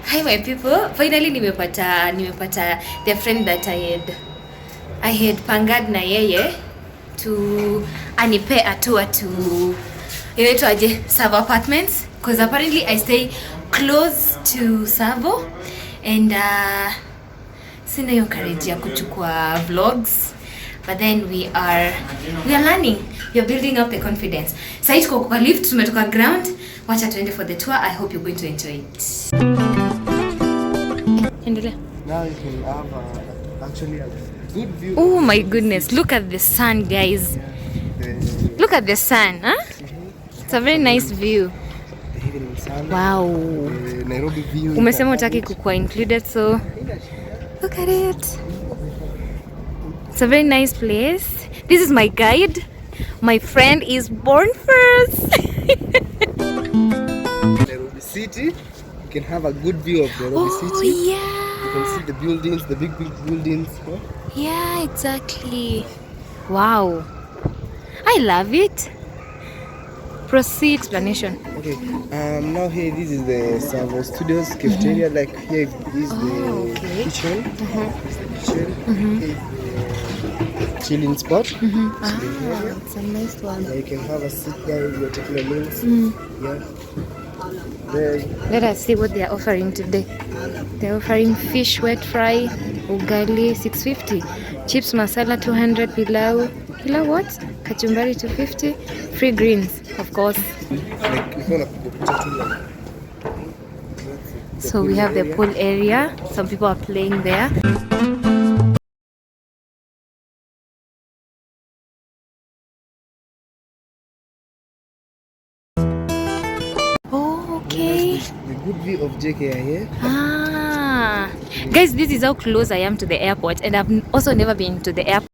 Hi my people. Finally nimepata the friend that I had pangad na yeye to anipe a tour to inaitwaje Tsavo Apartments because apparently I stay close to Tsavo and sina hiyo courage ya kuchukua vlogs, but then we are learning, we are building up the confidence. Sasa tuko kwa lift, tumetoka ground, wacha tuende for the tour. I hope you're going to enjoy it. Now you can have actually a good view. Oh my goodness, look at the sun, guys. Look at the sun, huh? It's a very nice view. The evening sun. Wow. Nairobi view. Umesema utaki kukuwa included, so look at it. It's a very nice place. This is my guide. My friend is born first. Nairobi city. You can have a good view of Nairobi city. Oh yeah. You can see the buildings, the big buildings. Huh? Yeah, exactly. Wow. I love it. Proceed explanation. Okay. Now here, this is the Tsavo Studios cafeteria. Like here is the kitchen. This is the kitchen. Here is the chilling spot. It's a nice one. Yeah, you can have a sit there. You're taking a meals. Yeah. There. Let us see what they are offering today. They're offering fish wet fry, ugali 650, chips masala 200, pilau what? Kachumbari 250, free greens, of course. So we have the pool area. Some people are playing there. The good view of JKI here. Guys, this is how close I am to the airport, and I've also never been to the airport.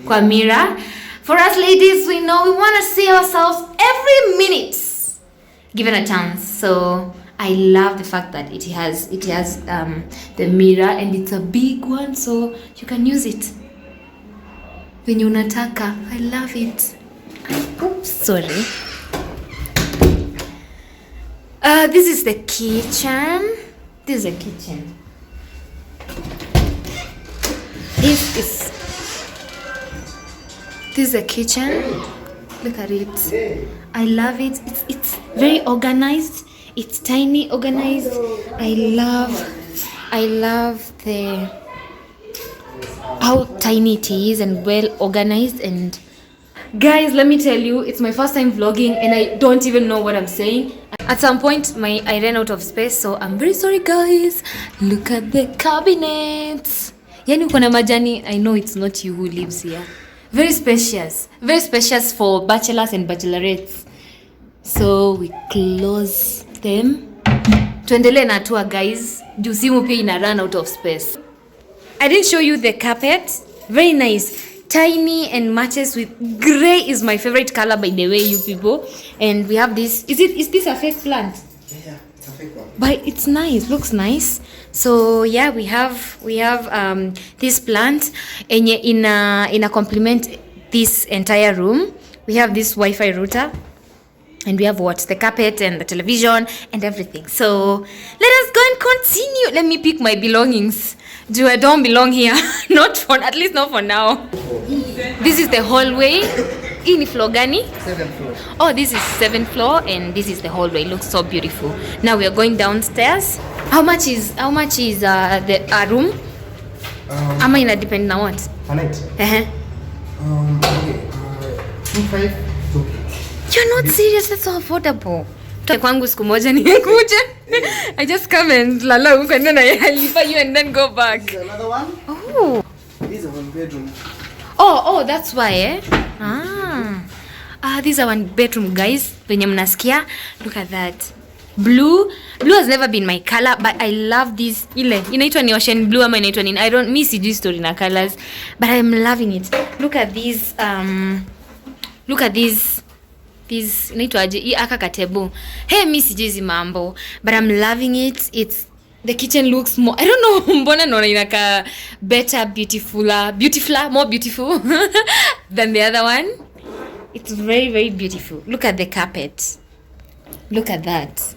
Kwa Mira. For us ladies, we know we want to see ourselves every minute given a chance. So I love the fact that it has the mirror, and it's a big one, so you can use it venye unataka. I love it. Oops, sorry. This is the kitchen. This is a kitchen. This is a kitchen. Look at it. I love it. It's very organized. It's tiny, organized. I love the how tiny it is and well organized. And guys, let me tell you, it's my first time vlogging and I don't even know what I'm saying. At some point I ran out of space, so I'm very sorry guys. Look at the cabinets. Yani uko na majani. I know it's not you who lives here. Very spacious for bachelors and bachelorettes. So we close them. Tuendelee na tour guys. Juu simu pia ina run out of space. I didn't show you the carpet. Very nice. Tiny and matches with grey is my favorite color, by the way, you people. And we have this. Is this a fake plant? Yeah, it's a fake one. But it's nice. Looks nice. So yeah, we have this plant and in a complement this entire room. We have this Wi-Fi router. And we have what? The carpet and the television and everything. So let us go and continue. Let me pick my belongings. Do I don't belong here? At least not for now. This is the hallway. Hii ni floor gani? 7th floor. Oh, this is 7th floor and this is the hallway. It looks so beautiful. Now we are going downstairs. How much is the room? Ama ina depend na what? A night. Okay. 2.5. You're not serious. That's so affordable. Kwangu siku moja nikuja. I just come and lala huko and then I leave you and then go back. This is another one. Oh. This is a 1 bedroom. Oh, that's why these are 1 bedroom guys. Venye mnasikia. Look at that. Blue has never been my color, but I love this. Ile inaitwa ni ocean blue ama inaitwa nini? I don't miss sijui story na colors, but I'm loving it. Look at this this inaitwaje hii aka katebo. Hey, mi sijui mambo, but I'm loving it. The kitchen looks more, I don't know, mbona naona inaka more beautiful than the other one. It's very, very beautiful. Look at the carpet. Look at that.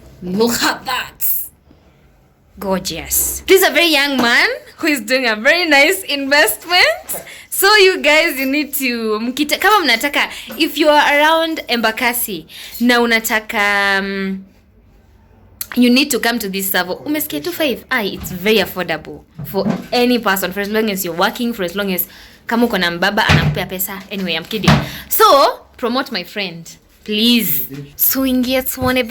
Gorgeous. This is a very young man who is doing a very nice investment. So you guys, you need to kama mnataka, if you are around Embakasi na unataka you need to come to this Tsavo. Umesikia 25. It's very affordable for any person, for as long as you're working, for as long as kama uko na mbaba anakupea pesa. Anyway, I'm kidding. So, promote my friend, please. So ingia tuone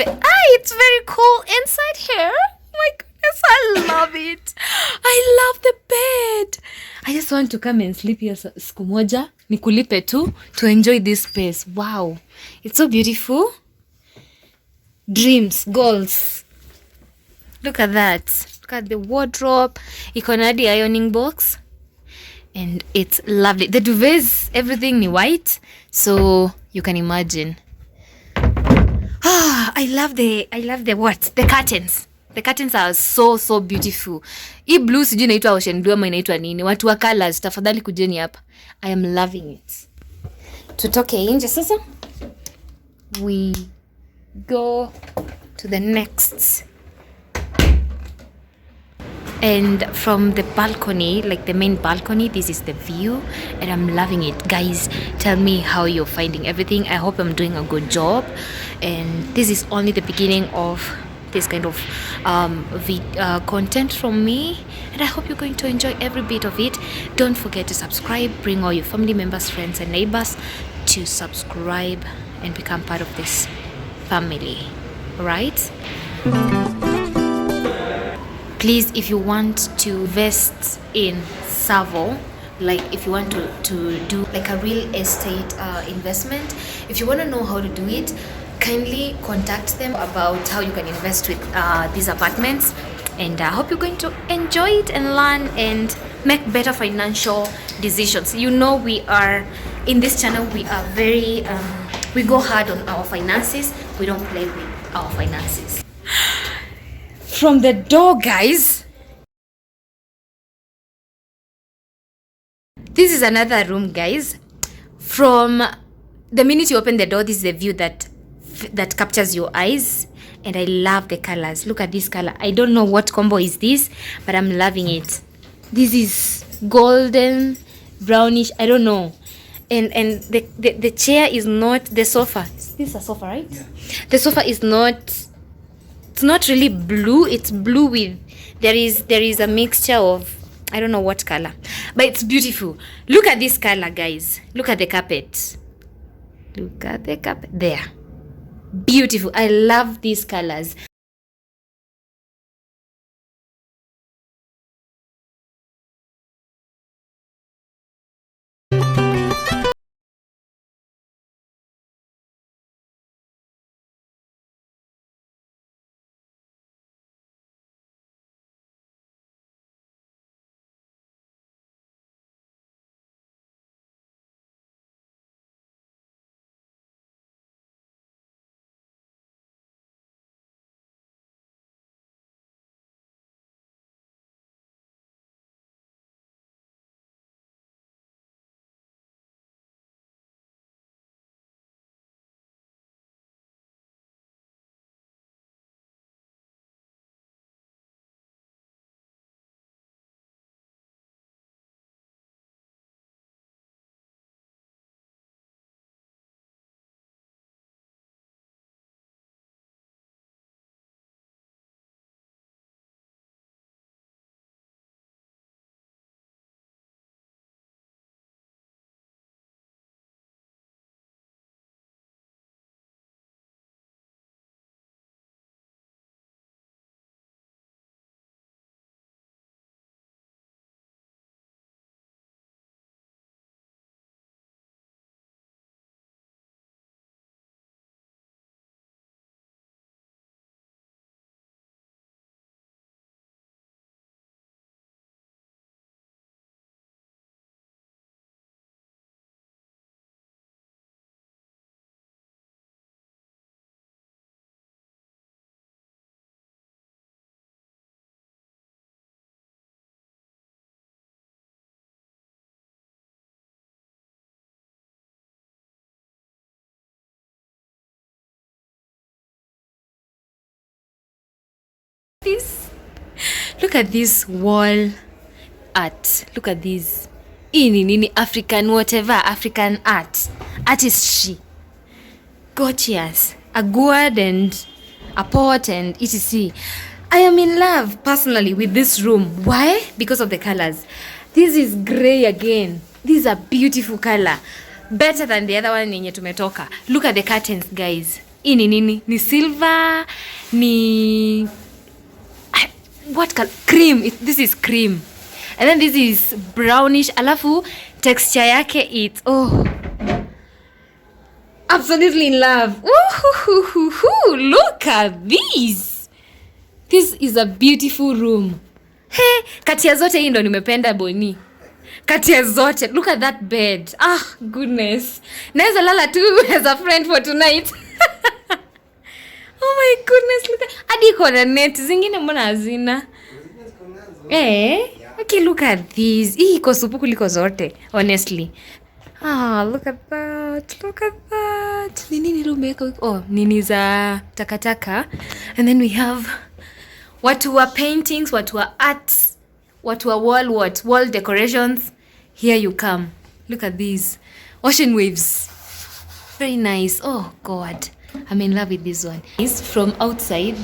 it's very cool inside here. Oh my goodness, I love it. I love the bed. I just want to come and sleep here siku moja. Nikulipe tu to enjoy this space. Wow. It's so beautiful. Dreams, goals. Look at that. Look at the wardrobe. Iko na hadi ironing box. And it's lovely. The duvets, everything ni white. So you can imagine. I love the what? The curtains. The curtains are so beautiful. Hii blue sijui inaitwa ocean blue ama inaitwa nini. Watu wa colors, tafadhali kujeni hapa. I am loving it. Tutoke nje sasa. We go to the next. And from the balcony, like the main balcony, this is the view and I'm loving it. Guys, tell me how you're finding everything. I hope I'm doing a good job. And this is only the beginning of this kind of content from me, and I hope you're going to enjoy every bit of it. Don't forget to subscribe. Bring all your family members, friends and neighbors to subscribe and become part of this family. Right? Please, if you want to invest in Tsavo, like if you want to do like a real estate investment, if you want to know how to do it, kindly contact them about how you can invest with these apartments. And I hope you're going to enjoy it and learn and make better financial decisions. You know, we are in this channel we are very we go hard on our finances. We don't play with our finances. From the door, guys, this is another room, guys. From the minute you open the door, this is the view that captures your eyes. And I love the colors. Look at this color. I don't know what combo is this, but I'm loving it. This is golden, brownish, I don't know. And the chair is not the sofa. Is this a sofa, right? Yeah. The sofa is not, it's not really blue. It's blue with, there is a mixture of, I don't know what color, but it's beautiful. Look at this color, guys. Look at the carpet. Look at the carpet there. Beautiful. I love these colors. This, look at this wall art. Look at this. Nini African whatever, African art. Artistry. Gorgeous. A gourd and a pot and etc. I am in love personally with this room. Why? Because of the colors. This is grey again. This is a beautiful color. Better than the other one yenye tumetoka. Look at the curtains, guys. Nini ni silver, ni what color? Cream. This is cream. And then this is brownish. Alafu texture yake it's absolutely in love. Look at this. This is a beautiful room. Hey, kati ya zote hii ndo nimependa Boni. Kati ya zote. Look at that bed. Ah, goodness. Naweza lala tu as a friend for tonight. Oh my goodness, look at hadi iko na net. Zingine mbona hazina? Okay, look at this. Hii iko supu kuliko zote, honestly. Look at that. Look at that. Nini nilumeka? Nini za takataka. And then we have watu wa paintings, watu wa arts, watu wa wall decorations. Here you come. Look at these. Ocean waves. Very nice. Oh God. I'm in love with this one. It's from outside.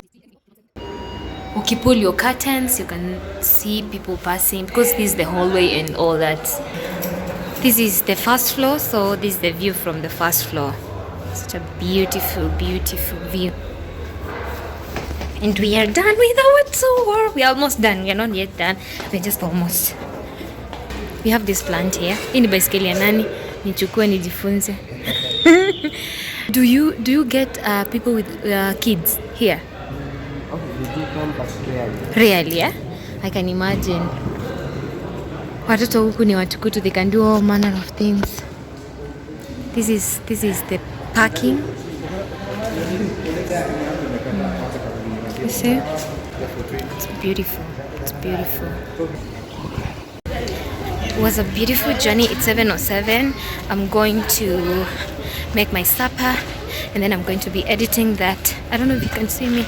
Okay, pull your curtains, you can see people passing because this is the hallway and all that. This is the first floor, so this is the view from the first floor. Such a beautiful, beautiful view. And we are done with our tour. We're almost done. We're not yet done. We're just almost. We have this plant here. Hii ni baiskeli ya nani? Nichukue nijifunze. Do you get people with kids here? We do come, but Rarely, yeah? I can imagine. Watoto huku ni watukutu, they can do all manner of things. This is the parking. You see? It's beautiful. It's beautiful. It was a beautiful journey. It's 7:07. I'm going to make my supper and then I'm going to be editing that. I don't know if you can see me.